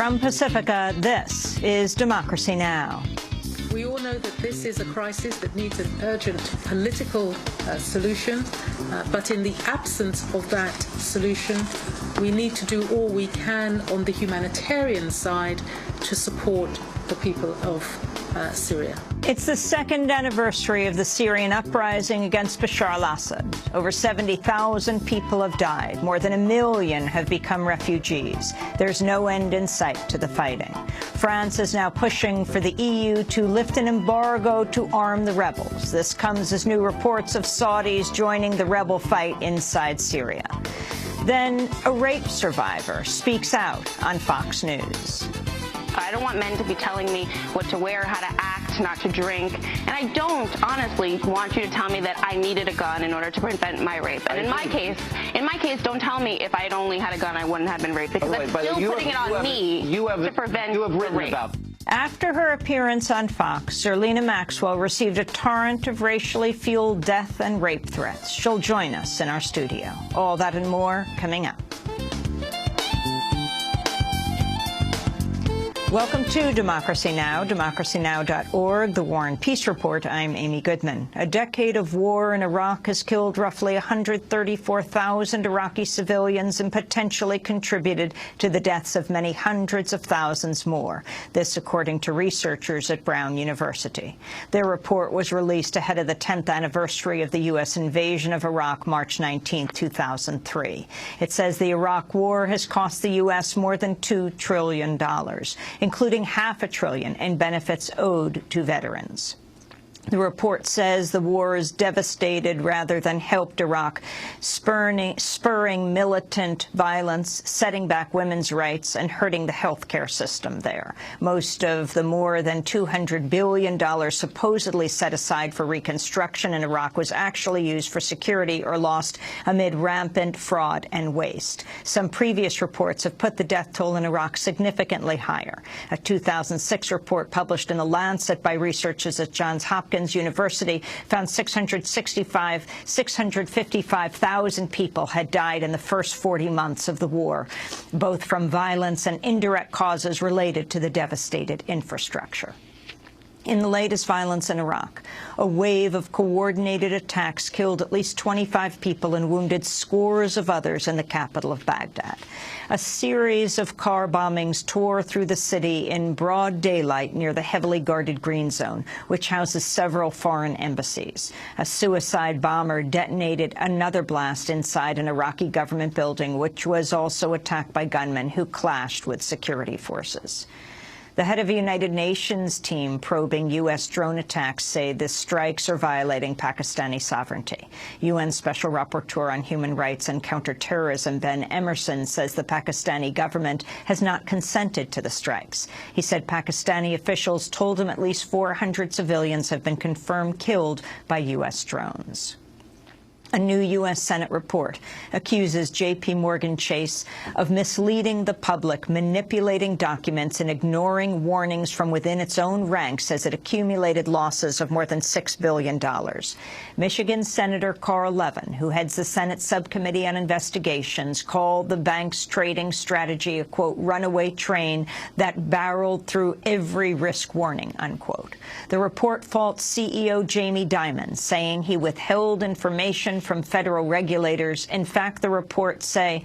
From Pacifica, this is Democracy Now! We all know that this is a crisis that needs an urgent political solution, but in the absence of that solution, we need to do all we can on the humanitarian side to support the people of Syria. It's the second anniversary of the Syrian uprising against Bashar al-Assad. Over 70,000 people have died. More than 1 million have become refugees. There's no end in sight to the fighting. France is now pushing for the EU to lift an embargo to arm the rebels. This comes as new reports of Saudis joining the rebel fight inside Syria. Then a rape survivor speaks out on Fox News. I don't want men to be telling me what to wear, how to act, not to drink. And I don't, honestly, want you to tell me that I needed a gun in order to prevent my rape. And in my case, don't tell me if I had only had a gun, I wouldn't have been raped. Because that's still putting it on me to prevent the rape. After her appearance on Fox, Zerlina Maxwell received a torrent of racially fueled death and rape threats. She'll join us in our studio. All that and more coming up. Welcome to Democracy Now!, democracynow.org, The War and Peace Report. I'm Amy Goodman. A decade of war in Iraq has killed roughly 134,000 Iraqi civilians and potentially contributed to the deaths of many hundreds of thousands more. This according to researchers at Brown University. Their report was released ahead of the 10th anniversary of the U.S. invasion of Iraq, March 19, 2003. It says the Iraq War has cost the U.S. more than $2 trillion. Including $500 billion in benefits owed to veterans. The report says the war has devastated rather than helped Iraq, spurring militant violence, setting back women's rights, and hurting the healthcare system there. Most of the more than $200 billion supposedly set aside for reconstruction in Iraq was actually used for security or lost amid rampant fraud and waste. Some previous reports have put the death toll in Iraq significantly higher. A 2006 report published in The Lancet by researchers at Johns Hopkins University found 655,000 people had died in the first 40 months of the war, both from violence and indirect causes related to the devastated infrastructure. In the latest violence in Iraq, a wave of coordinated attacks killed at least 25 people and wounded scores of others in the capital of Baghdad. A series of car bombings tore through the city in broad daylight near the heavily guarded Green Zone, which houses several foreign embassies. A suicide bomber detonated another blast inside an Iraqi government building, which was also attacked by gunmen who clashed with security forces. The head of a United Nations team probing U.S. drone attacks say the strikes are violating Pakistani sovereignty. UN Special Rapporteur on Human Rights and Counterterrorism Ben Emerson says the Pakistani government has not consented to the strikes. He said Pakistani officials told him at least 400 civilians have been confirmed killed by U.S. drones. A new U.S. Senate report accuses J.P. Morgan Chase of misleading the public, manipulating documents, and ignoring warnings from within its own ranks as it accumulated losses of more than $6 billion. Michigan Senator Carl Levin, who heads the Senate Subcommittee on Investigations, called the bank's trading strategy a, quote, runaway train that barreled through every risk warning, unquote. The report faults CEO Jamie Dimon, saying he withheld information from federal regulators. In fact, the reports say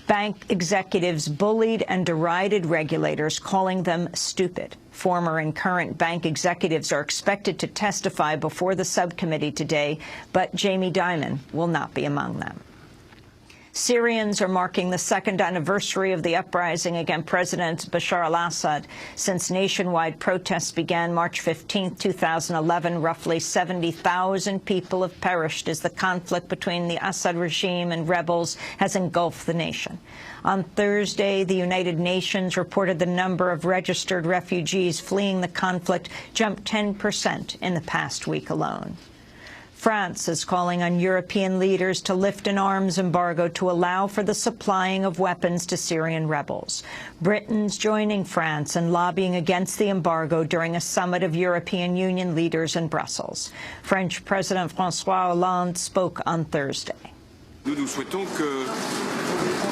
bank executives bullied and derided regulators, calling them stupid. Former and current bank executives are expected to testify before the subcommittee today, but Jamie Dimon will not be among them. Syrians are marking the second anniversary of the uprising against President Bashar al-Assad. Since nationwide protests began March 15, 2011, roughly 70,000 people have perished as the conflict between the Assad regime and rebels has engulfed the nation. On Thursday, the United Nations reported the number of registered refugees fleeing the conflict jumped 10% in the past week alone. France is calling on European leaders to lift an arms embargo to allow for the supplying of weapons to Syrian rebels. Britain's joining France in lobbying against the embargo during a summit of European Union leaders in Brussels. French President François Hollande spoke on Thursday. Nous souhaitons que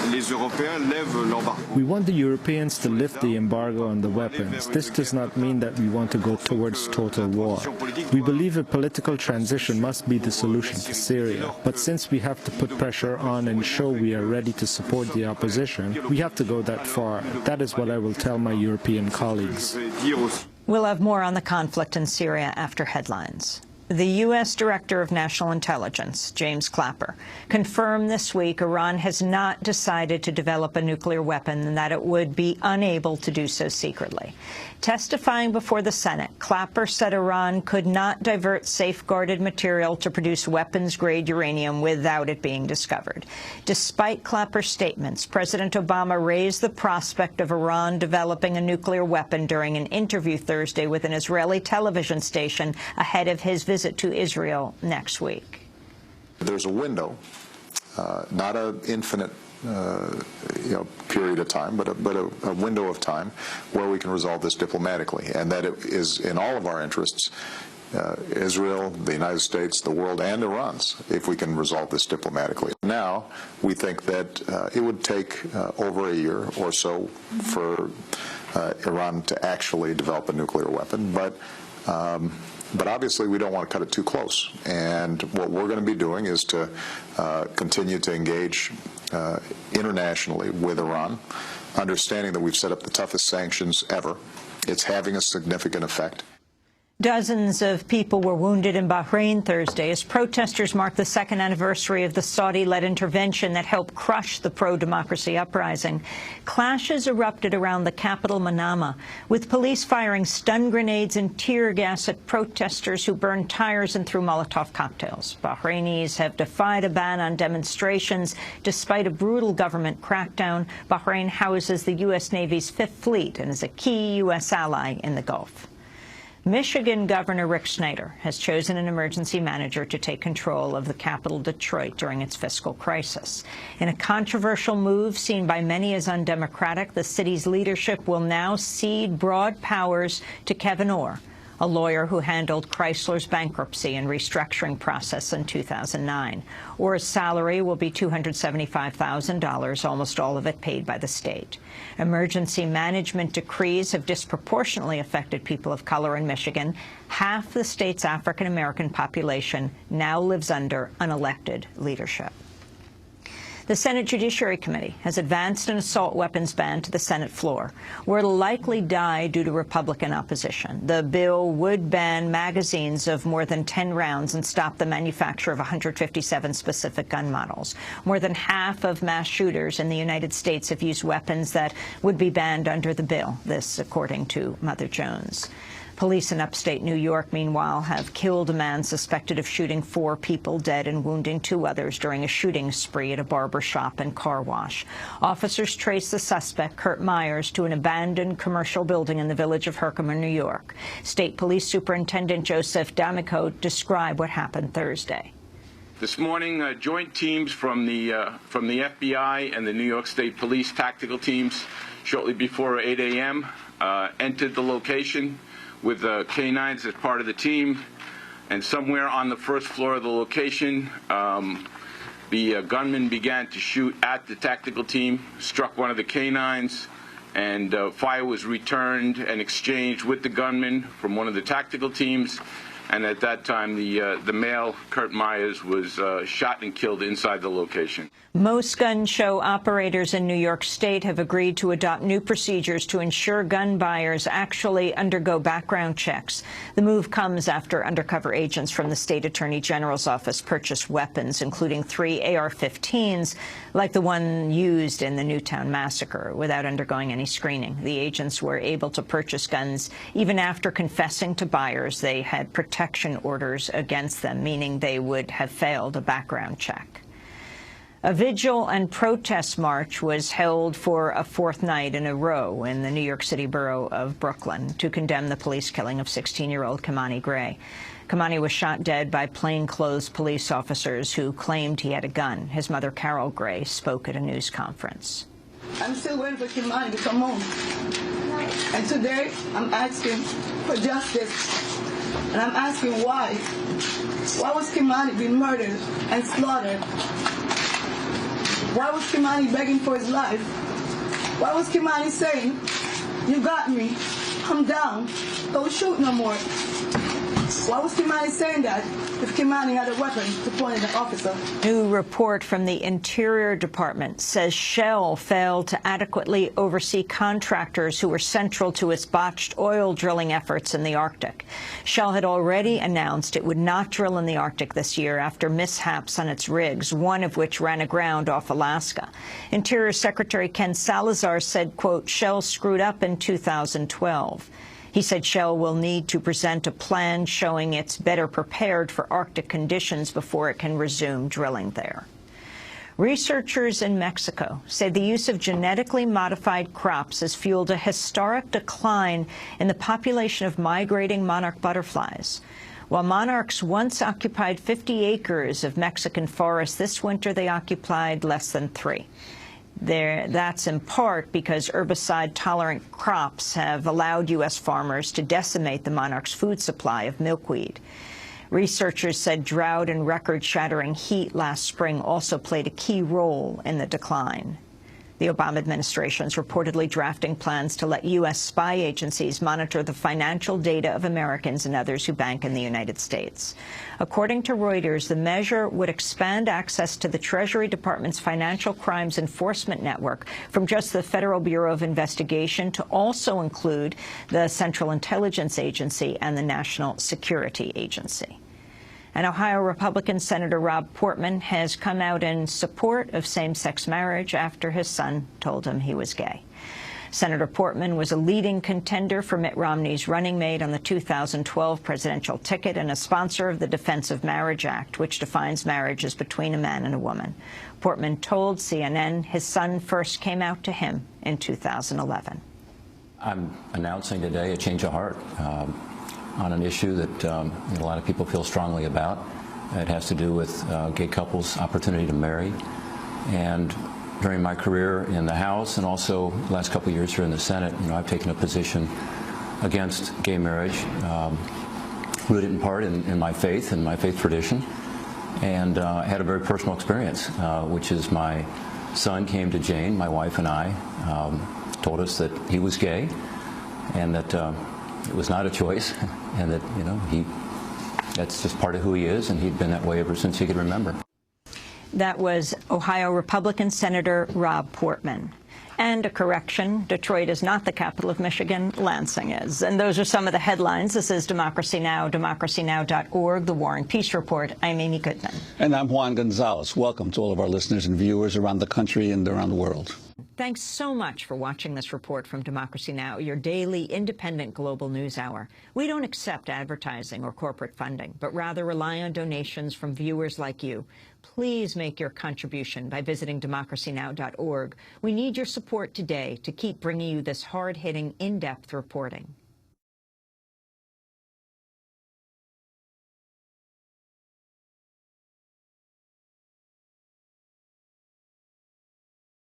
We want the Europeans to lift the embargo on the weapons. This does not mean that we want to go towards total war. We believe a political transition must be the solution to Syria. But since we have to put pressure on and show we are ready to support the opposition, we have to go that far. That is what I will tell my European colleagues. We'll have more on the conflict in Syria after headlines. The U.S. Director of National Intelligence, James Clapper, confirmed this week Iran has not decided to develop a nuclear weapon and that it would be unable to do so secretly. Testifying before the Senate, Clapper said Iran could not divert safeguarded material to produce weapons-grade uranium without it being discovered. Despite Clapper's statements, President Obama raised the prospect of Iran developing a nuclear weapon during an interview Thursday with an Israeli television station ahead of his visit to Israel next week. There's a window, not an infinite period of time, but a window of time where we can resolve this diplomatically, and that it is in all of our interests, Israel, the United States, the world, and Iran's, if we can resolve this diplomatically. Now, we think that it would take over a year or so for Iran to actually develop a nuclear weapon, but obviously we don't want to cut it too close. And what we're going to be doing is to continue to engage internationally with Iran, understanding that we've set up the toughest sanctions ever. It's having a significant effect. Dozens of people were wounded in Bahrain Thursday as protesters marked the second anniversary of the Saudi-led intervention that helped crush the pro-democracy uprising. Clashes erupted around the capital, Manama, with police firing stun grenades and tear gas at protesters who burned tires and threw Molotov cocktails. Bahrainis have defied a ban on demonstrations despite a brutal government crackdown. Bahrain houses the U.S. Navy's Fifth Fleet and is a key U.S. ally in the Gulf. Michigan Governor Rick Snyder has chosen an emergency manager to take control of the capital, Detroit, during its fiscal crisis. In a controversial move seen by many as undemocratic, the city's leadership will now cede broad powers to Kevin Orr, a lawyer who handled Chrysler's bankruptcy and restructuring process in 2009. Orr's salary will be $275,000, almost all of it paid by the state. Emergency management decrees have disproportionately affected people of color in Michigan. Half the state's African-American population now lives under unelected leadership. The Senate Judiciary Committee has advanced an assault weapons ban to the Senate floor, where it'll likely die due to Republican opposition. The bill would ban magazines of more than 10 rounds and stop the manufacture of 157 specific gun models. More than half of mass shooters in the United States have used weapons that would be banned under the bill, this according to Mother Jones. Police in upstate New York, meanwhile, have killed a man suspected of shooting 4 people dead and wounding 2 others during a shooting spree at a barber shop and car wash. Officers traced the suspect, Kurt Myers, to an abandoned commercial building in the village of Herkimer, New York. State Police Superintendent Joseph D'Amico described what happened Thursday. This morning, joint teams from the FBI and the New York State Police tactical teams, shortly before 8 a.m., entered the location with canines as part of the team, and somewhere on the first floor of the location, the gunman began to shoot at the tactical team, struck one of the canines, and fire was returned and exchanged with the gunman from one of the tactical teams. And at that time, the male, Kurt Myers, was shot and killed inside the location. Most gun show operators in New York State have agreed to adopt new procedures to ensure gun buyers actually undergo background checks. The move comes after undercover agents from the state attorney general's office purchased weapons, including 3 AR-15s, like the one used in the Newtown massacre, without undergoing any screening. The agents were able to purchase guns even after confessing to buyers they had protection orders against them, meaning they would have failed a background check. A vigil and protest march was held for a 4th night in a row in the New York City borough of Brooklyn to condemn the police killing of 16-year-old Kimani Gray. Kimani was shot dead by plainclothes police officers who claimed he had a gun. His mother, Carol Gray, spoke at a news conference. I'm still waiting for Kimani to come home. And today, I'm asking for justice. And I'm asking why. Why was Kimani being murdered and slaughtered? Why was Kimani begging for his life? Why was Kimani saying, "You got me, I'm down, don't shoot no more"? Why was Kimani saying that if Kimani had a weapon to point at an officer? New report from the Interior Department says Shell failed to adequately oversee contractors who were central to its botched oil drilling efforts in the Arctic. Shell had already announced it would not drill in the Arctic this year after mishaps on its rigs, one of which ran aground off Alaska. Interior Secretary Ken Salazar said, quote, Shell screwed up in 2012. He said Shell will need to present a plan showing it's better prepared for Arctic conditions before it can resume drilling there. Researchers in Mexico say the use of genetically modified crops has fueled a historic decline in the population of migrating monarch butterflies. While monarchs once occupied 50 acres of Mexican forest, this winter they occupied less than 3. That's in part because herbicide-tolerant crops have allowed U.S. farmers to decimate the monarch's food supply of milkweed. Researchers said drought and record-shattering heat last spring also played a key role in the decline. The Obama administration is reportedly drafting plans to let U.S. spy agencies monitor the financial data of Americans and others who bank in the United States. According to Reuters, the measure would expand access to the Treasury Department's Financial Crimes Enforcement Network from just the Federal Bureau of Investigation to also include the Central Intelligence Agency and the National Security Agency. And Ohio Republican Senator Rob Portman has come out in support of same-sex marriage after his son told him he was gay. Senator Portman was a leading contender for Mitt Romney's running mate on the 2012 presidential ticket and a sponsor of the Defense of Marriage Act, which defines marriage as between a man and a woman. Portman told CNN his son first came out to him in 2011. I'm announcing today a change of heart on an issue that a lot of people feel strongly about. It has to do with gay couples' opportunity to marry. And during my career in the House and also the last couple of years here in the Senate, I've taken a position against gay marriage, rooted in part in my faith and my faith tradition. And I had a very personal experience, which is my son came to Jane, my wife and I, told us that he was gay and that it was not a choice, and that, that's just part of who he is, and he'd been that way ever since he could remember. That was Ohio Republican Senator Rob Portman. And a correction, Detroit is not the capital of Michigan, Lansing is. And those are some of the headlines. This is Democracy Now!, democracynow.org, The War and Peace Report. I'm Amy Goodman. And I'm Juan Gonzalez. Welcome to all of our listeners and viewers around the country and around the world. Thanks so much for watching this report from Democracy Now!, your daily independent global news hour. We don't accept advertising or corporate funding, but rather rely on donations from viewers like you. Please make your contribution by visiting democracynow.org. We need your support today to keep bringing you this hard-hitting, in-depth reporting.